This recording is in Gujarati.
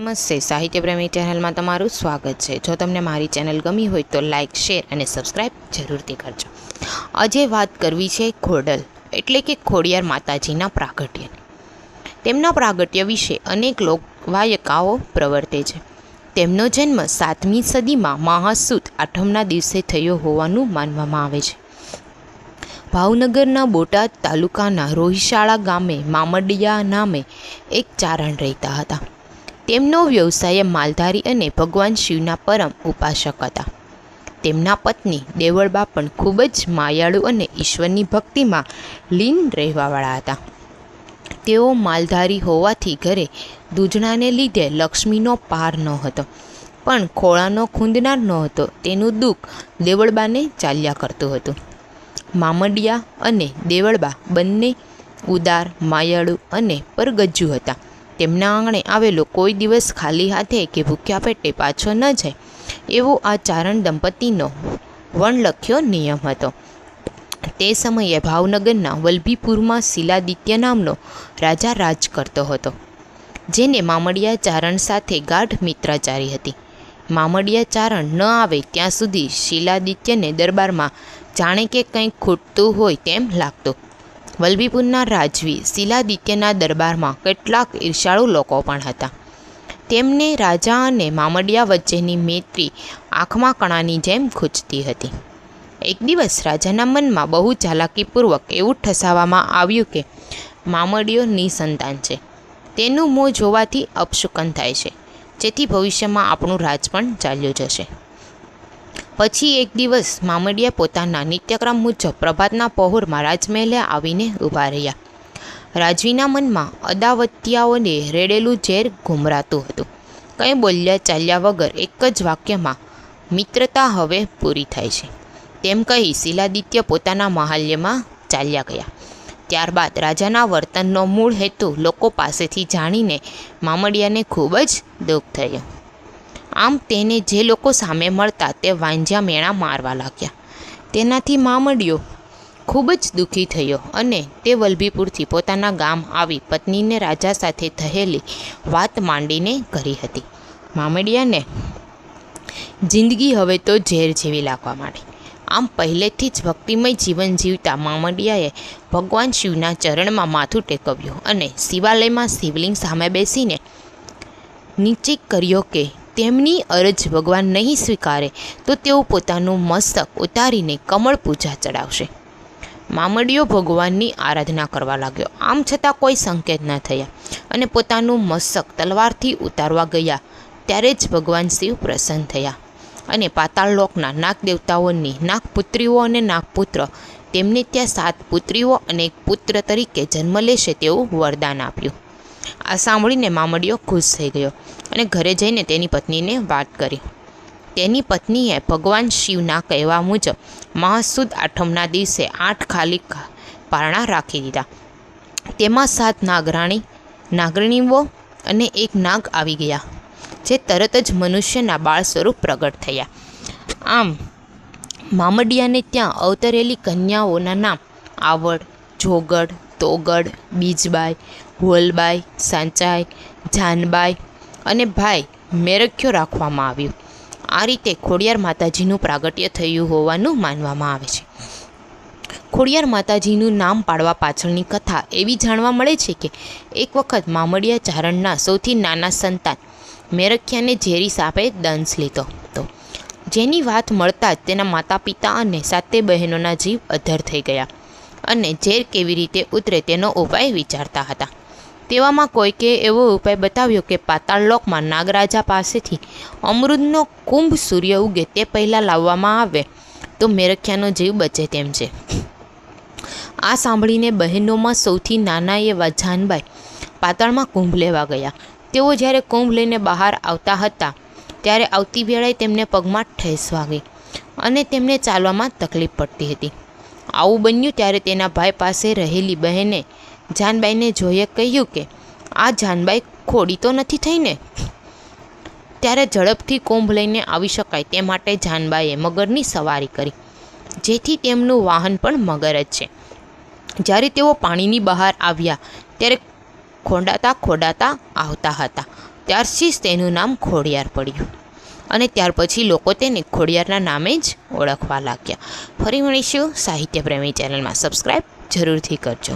નમસ્તે, સાહિત્ય પ્રેમી ચેનલમાં તમારું સ્વાગત છે। જો તમને મારી ચેનલ ગમી હોય તો લાઇક, શેર અને સબસ્ક્રાઈબ જરૂરથી કરજો। આજે વાત કરવી છે ખોડલ એટલે કે ખોડિયાર માતાજીના પ્રાગટ્યની। તેમના પ્રાગટ્ય વિશે અનેક લોકવાયકાઓ પ્રવર્તે છે। તેમનો જન્મ 7મી સદીમાં મહાસુદ આઠમના દિવસે થયો હોવાનું માનવામાં આવે છે। ભાવનગરના બોટાદ તાલુકાના રોહિશાળા ગામે મામડિયા નામે એક ચારણ રહેતા હતા। તેમનો વ્યવસાય માલધારી અને ભગવાન શિવના પરમ ઉપાસક હતા। તેમના પત્ની દેવળબા પણ ખૂબ જ માયાળુ અને ઈશ્વરની ભક્તિમાં લીન રહેવાવાળા હતા। તેઓ માલધારી હોવાથી ઘરે દૂધણાને લીધે લક્ષ્મીનો પાર ન હતો, પણ ખોળાનો ખૂંદનાર નહોતો તેનું દુઃખ દેવળબાને ચાલ્યા કરતું હતું। મામડિયા અને દેવળબા બંને ઉદાર, માયાળુ અને પરગજ્જુ હતા। તેમના આંગણે આવેલો કોઈ દિવસ ખાલી હાથે કે ભૂખ્યા પેટે પાછો ન જાય એવો આ ચારણ દંપતીનો વણલખ્યો નિયમ હતો। તે સમયે ભાવનગરના વલ્લભીપુરમાં શિલાદિત્ય નામનો રાજા રાજ કરતો હતો, જેને મામડિયા ચારણ સાથે ગાઢ મિત્રાચારી હતી। મામડિયા ચારણ ન આવે ત્યાં સુધી શિલાદિત્યને દરબારમાં જાણે કે કંઈક ખૂટતું હોય તેમ લાગતું। વલ્લભીપુરના રાજવી શિલાદિત્યના દરબારમાં કેટલાક ઈર્ષાળુ લોકો પણ હતા। તેમને રાજા અને મામડિયા વચ્ચેની મૈત્રી આંખમાં કણાની જેમ ખૂંચતી હતી। એક દિવસ રાજાના મનમાં બહુ ચાલાકીપૂર્વક એવું ઠસાવવામાં આવ્યું કે મામડિયો નિસંતાન છે, તેનું મોં જોવાથી અપશુકન થાય છે, જેથી ભવિષ્યમાં આપણું રાજ પણ ચાલ્યું જશે। પછી એક દિવસ મામડિયા પોતાના નિત્યક્રમ મુજબ પ્રભાતના પહોરમાં રાજમહેલે આવીને ઊભા રહ્યા। રાજવીના મનમાં અદાવતિયાઓને રેડેલું ઝેર ઘુમરાતું હતું। કંઈ બોલ્યા ચાલ્યા વગર એક જ વાક્યમાં મિત્રતા હવે પૂરી થાય છે તેમ કહી શિલાદિત્ય પોતાના મહાલ્યમાં ચાલ્યા ગયા। ત્યારબાદ રાજાના વર્તનનો મૂળ હેતુ લોકો પાસેથી જાણીને મામડિયાને ખૂબ જ દુઃખ થયું। આમ તેને જે લોકો સામે મળતા તે વાંઝ્યા મેણા મારવા લાગ્યા। તેનાથી મામડિયો ખૂબ જ દુઃખી થયો અને તે વલ્લભીપુરથી પોતાના ગામ આવી પત્નીને રાજા સાથે થયેલી વાત માંડીને કરી હતી। મામડિયાને જિંદગી હવે તો ઝેર જેવી લાગવા માંડી। આમ પહેલેથી જ ભક્તિમય જીવન જીવતા મામડિયાએ ભગવાન શિવના ચરણમાં માથું ટેકવ્યું અને શિવાલયમાં શિવલિંગ સામે બેસીને નિશ્ચય કર્યો કે તેમની અરજ ભગવાન નહીં સ્વીકારે તો તેઓ પોતાનું મસ્તક ઉતારીને કમળ પૂજા ચડાવશે। મામડિયો ભગવાનની આરાધના કરવા લાગ્યો। આમ છતાં કોઈ સંકેત ન થયા અને પોતાનું મસ્તક તલવારથી ઉતારવા ગયા ત્યારે જ ભગવાન શિવ પ્રસન્ન થયા અને પાતાળલોકના નાગ દેવતાઓની નાગપુત્રીઓ અને નાગપુત્ર તેમને ત્યાં 7 પુત્રીઓ અને એક પુત્ર તરીકે જન્મ લેશે તેવું વરદાન આપ્યું। આ સાંભળીને મામડિયો ખુશ થઈ ગયો અને ઘરે જઈને તેની પત્નીને વાત કરી। તેની પત્નીએ ભગવાન શિવના કહેવા મુજબ મહાસુદ આઠમના દિવસે 8 ખાલી પારણા રાખી દીધા। તેમાં 7 નાગરણીઓ અને એક નાગ આવી ગયા, જે તરત જ મનુષ્યના બાળ સ્વરૂપ પ્રગટ થયા। આમ મામડિયાને ત્યાં અવતરેલી કન્યાઓના નામ આવડ, જોગડ, તોગડ, બીજબાઈ, હોલબાઈ, સાંચાઈ, જાનબાઈ અને ભાઈ મેરખ્યો રાખવામાં આવ્યું। આ રીતે ખોડિયાર માતાજીનું પ્રાગટ્ય થયું હોવાનું માનવામાં આવે છે। ખોડિયાર માતાજીનું નામ પાડવા પાછળની કથા એવી જાણવા મળે છે કે એક વખત મામડિયા ચારણના સૌથી નાના સંતાન મેરખ્યાને ઝેરી સાપે દંશ લીધો હતો, જેની વાત મળતા જ તેના માતા પિતા અને 7 બહેનોના જીવ અધ્ધર થઈ ગયા અને ઝેર કેવી રીતે ઉતરે તેનો ઉપાય વિચારતા હતા। તેવામાં કોઈકે એવો ઉપાય બતાવ્યો કે પાતાળલોકમાં નાગરાજા પાસેથી અમૃતનો કુંભ સૂર્ય ઉગે તે પહેલાં લાવવામાં આવે તો મેરખ્યાનો જીવ બચે તેમ છે। આ સાંભળીને બહેનોમાં સૌથી નાના એવા જાનબાઈ પાતાળમાં કુંભ લેવા ગયા। તેઓ જ્યારે કુંભ લઈને બહાર આવતા હતા ત્યારે આવતી વેળાએ તેમને પગમાં ઠેસ વાગી અને તેમને ચાલવામાં તકલીફ પડતી હતી। આવું બન્યું ત્યારે તેના ભાઈ પાસે રહેલી બહેને જાનબાઈને જોઈ કહ્યું કે આ જાનબાઈ ખોડી તો નથી થઈને? ત્યારે ઝડપથી કુંભ લઈને આવી શકાય તે માટે જાનબાઈએ મગરની સવારી કરી, જેથી તેમનું વાહન પણ મગર જ છે। જ્યારે તેઓ પાણીની બહાર આવ્યા ત્યારે ખોડાતા આવતા હતા ત્યારથી જ તેનું નામ ખોડિયાર પડ્યું અને ત્યાર પછી લોકો તેને ખોડિયારના નામે જ ઓળખવા લાગ્યા. ફરી મળીશું સાહિત્ય પ્રેમી ચેનલમાં. સબસ્ક્રાઈબ જરૂરથી કરજો.